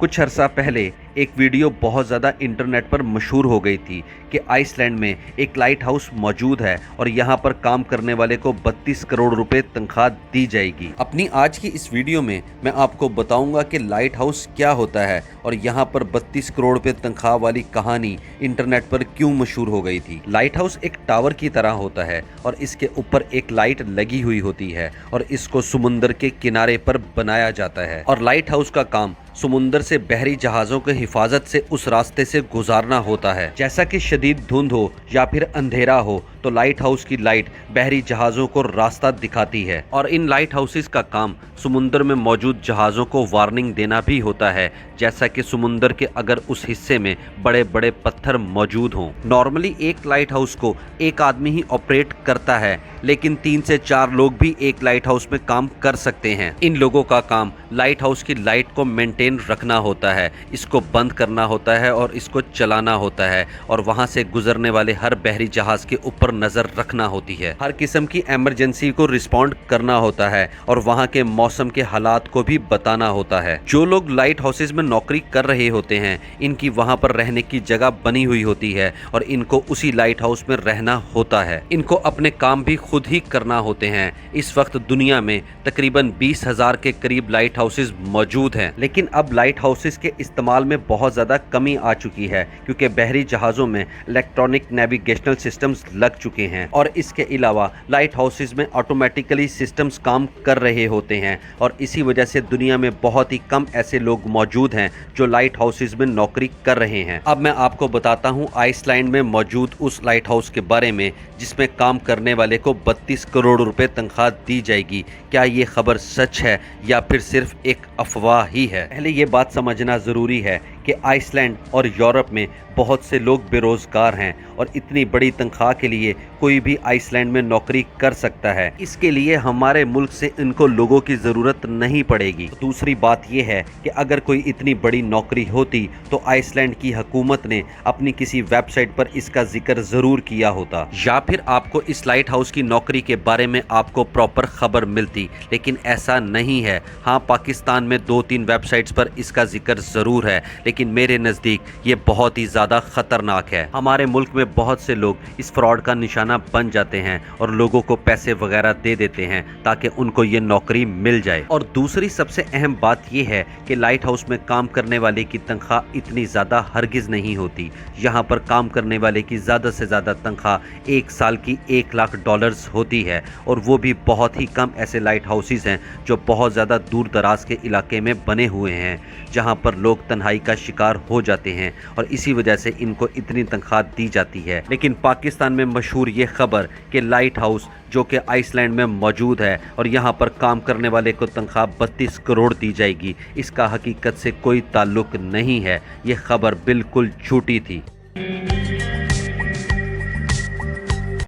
कुछ अरसा पहले एक वीडियो बहुत ज़्यादा इंटरनेट पर मशहूर हो गई थी कि आइसलैंड में एक लाइट हाउस मौजूद है और यहाँ पर काम करने वाले को 32 करोड़ रुपए तनख्वाह दी जाएगी। अपनी आज की इस वीडियो में मैं आपको बताऊंगा कि लाइट हाउस क्या होता है और यहाँ पर 32 करोड़ रुपए तनख्वाह वाली कहानी इंटरनेट पर क्यों मशहूर हो गई थी। लाइट हाउस एक टावर की तरह होता है और इसके ऊपर एक लाइट लगी हुई होती है और इसको समुंदर के किनारे पर बनाया जाता है और लाइट हाउस का काम समुंदर से बहरी जहाज़ों की हिफाजत से उस रास्ते से गुजारना होता है। जैसा कि शदीद धुंध हो या फिर अंधेरा हो तो लाइट हाउस की लाइट बहरी जहाज़ों को रास्ता दिखाती है और इन लाइट हाउसेस का काम समुंदर में मौजूद जहाज़ों को वार्निंग देना भी होता है, जैसा कि समुंदर के अगर उस हिस्से में बड़े बड़े पत्थर मौजूद हों। नॉर्मली एक लाइट हाउस को एक आदमी ही ऑपरेट करता है, लेकिन 3 से 4 लोग भी एक लाइट हाउस में काम कर सकते हैं। इन लोगों का काम लाइट हाउस की लाइट को मेंटेन रखना होता है, इसको बंद करना होता है और इसको चलाना होता है और वहां से गुजरने वाले हर बहरी जहाज के ऊपर नजर रखना होती है। हर किस्म की इमरजेंसी को रिस्पॉन्ड करना होता है और वहां के मौसम के हालात को भी बताना होता है। जो लोग लाइट हाउसेज में नौकरी कर रहे होते हैं, इनकी वहां पर रहने की जगह बनी हुई होती है और इनको उसी लाइट हाउस में रहना होता है। इनको अपने काम भी खुद ही करना होते हैं। इस वक्त दुनिया में तकरीबन 20,000 के करीब लाइट हाउसेज मौजूद हैं, लेकिन अब लाइट हाउसेज के इस्तेमाल में बहुत ज़्यादा कमी आ चुकी है क्योंकि बहरी जहाज़ों में इलेक्ट्रॉनिक नेविगेशनल सिस्टम्स लग चुके हैं और इसके अलावा लाइट हाउसेज में ऑटोमेटिकली सिस्टम्स काम कर रहे होते हैं और इसी वजह से दुनिया में बहुत ही कम ऐसे लोग मौजूद हैं जो लाइट हाउसेज में नौकरी कर रहे हैं। अब मैं आपको बताता हूँ आइसलैंड में मौजूद उस लाइट हाउस के बारे में जिसमें काम करने वाले को 32 करोड़ रुपए तनख्वाह दी जाएगी। क्या ये खबर सच है या फिर सिर्फ एक अफवाह ही है? पहले ये बात समझना ज़रूरी है कि आइसलैंड और यूरोप में बहुत से लोग बेरोज़गार हैं और इतनी बड़ी तनख्वाह के लिए कोई भी आइसलैंड में नौकरी कर सकता है। इसके लिए हमारे मुल्क से इनको लोगों की ज़रूरत नहीं पड़ेगी। दूसरी बात यह है कि अगर कोई इतनी बड़ी नौकरी होती तो आइसलैंड की हुकूमत ने अपनी किसी वेबसाइट पर इसका जिक्र ज़रूर किया होता या फिर आपको इस लाइट हाउस की नौकरी के बारे में आपको प्रॉपर खबर मिलती, लेकिन ऐसा नहीं है। हाँ, पाकिस्तान में 2-3 वेबसाइट्स पर इसका जिक्र ज़रूर है, लेकिन मेरे नज़दीक ये बहुत ही ज़्यादा ख़तरनाक है। हमारे मुल्क में बहुत से लोग इस फ्रॉड का निशाना बन जाते हैं और लोगों को पैसे वगैरह दे देते हैं ताकि उनको ये नौकरी मिल जाए। और दूसरी सबसे अहम बात यह है कि लाइट हाउस में काम करने वाले की तनख्वाह इतनी ज़्यादा हरगिज़ नहीं होती। यहाँ पर काम करने वाले की ज़्यादा से ज़्यादा तनख्वाह 1 साल की $1 लाख होती है और वो भी बहुत ही कम ऐसे लाइट हाउसेस हैं जो बहुत ज़्यादा दूर दराज के इलाके में बने हुए हैं, जहाँ पर लोग तन्हाई का शिकार हो जाते हैं और इसी वजह से इनको इतनी तनख्वाह दी जाती है। लेकिन पाकिस्तान में मशहूर ये खबर कि लाइट हाउस जो कि आइसलैंड में मौजूद है और यहाँ पर काम करने वाले को तनख्वाह 32 करोड़ दी जाएगी, इसका हकीकत से कोई ताल्लुक नहीं है। ये खबर बिल्कुल झूठी थी।